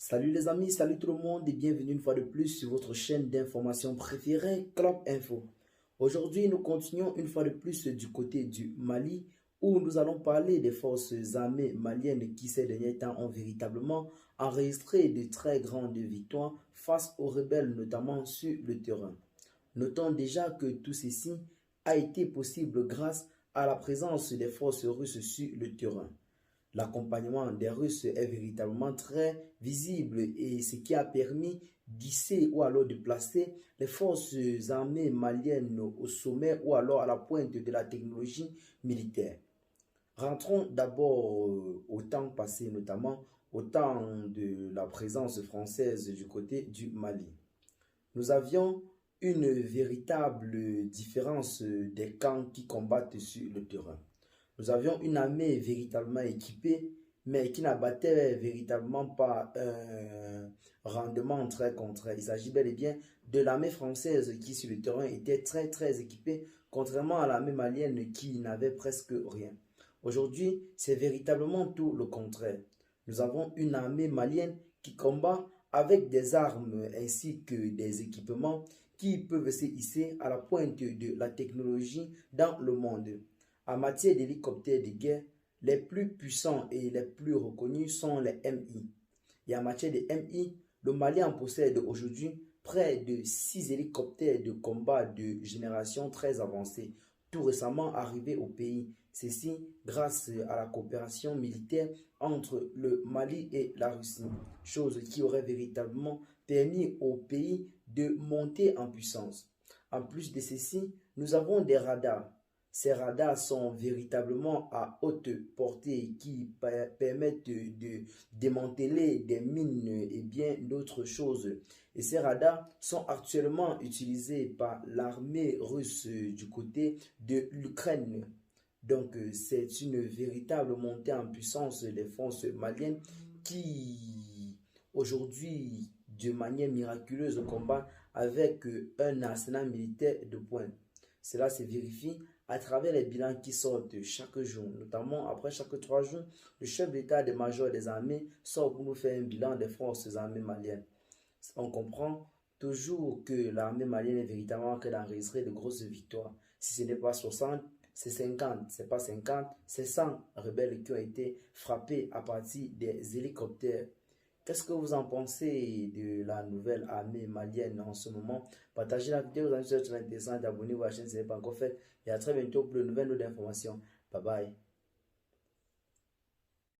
Salut les amis, salut tout le monde et bienvenue une fois de plus sur votre chaîne d'information préférée, Club Info. Aujourd'hui, nous continuons une fois de plus du côté du Mali où nous allons parler des forces armées maliennes qui ces derniers temps ont véritablement enregistré de très grandes victoires face aux rebelles, notamment sur le terrain. Notons déjà que tout ceci a été possible grâce à la présence des forces russes sur le terrain. L'accompagnement des Russes est véritablement très visible et ce qui a permis d'hisser ou alors de placer les forces armées maliennes au sommet ou alors à la pointe de la technologie militaire. Rentrons d'abord au temps passé, notamment au temps de la présence française du côté du Mali. Nous avions une véritable différence des camps qui combattent sur le terrain. Nous avions une armée véritablement équipée, mais qui n'abattait véritablement pas un rendement très contraire. Il s'agit bel et bien de l'armée française qui, sur le terrain, était très équipée, contrairement à l'armée malienne qui n'avait presque rien. Aujourd'hui, c'est véritablement tout le contraire. Nous avons une armée malienne qui combat avec des armes ainsi que des équipements qui peuvent se hisser à la pointe de la technologie dans le monde. En matière d'hélicoptères de guerre, les plus puissants et les plus reconnus sont les MI. Et en matière de MI, le Mali en possède aujourd'hui près de 6 hélicoptères de combat de génération très avancée, tout récemment arrivés au pays. Ceci grâce à la coopération militaire entre le Mali et la Russie, chose qui aurait véritablement permis au pays de monter en puissance. En plus de ceci, nous avons des radars. Ces radars sont véritablement à haute portée qui permettent de démanteler des mines et bien d'autres choses. Et ces radars sont actuellement utilisés par l'armée russe du côté de l'Ukraine. Donc c'est une véritable montée en puissance des forces maliennes qui aujourd'hui de manière miraculeuse combattent avec un arsenal militaire de pointe. Cela se vérifie à travers les bilans qui sortent chaque jour, notamment après chaque 3 jours, le chef d'État des majors des armées sort pour nous faire un bilan des forces armées maliennes. On comprend toujours que l'armée malienne est véritablement en train d'enregistrer de grosses victoires. Si ce n'est pas 60, c'est 50, c'est pas 50, c'est 100 rebelles qui ont été frappés à partir des hélicoptères. Qu'est-ce que vous en pensez de la nouvelle armée malienne en ce moment? Partagez la vidéo, vous allez être intéressant, abonnez-vous à la chaîne si ce n'est pas encore fait. Et à très bientôt pour de nouvelles notes d'informations. Bye bye.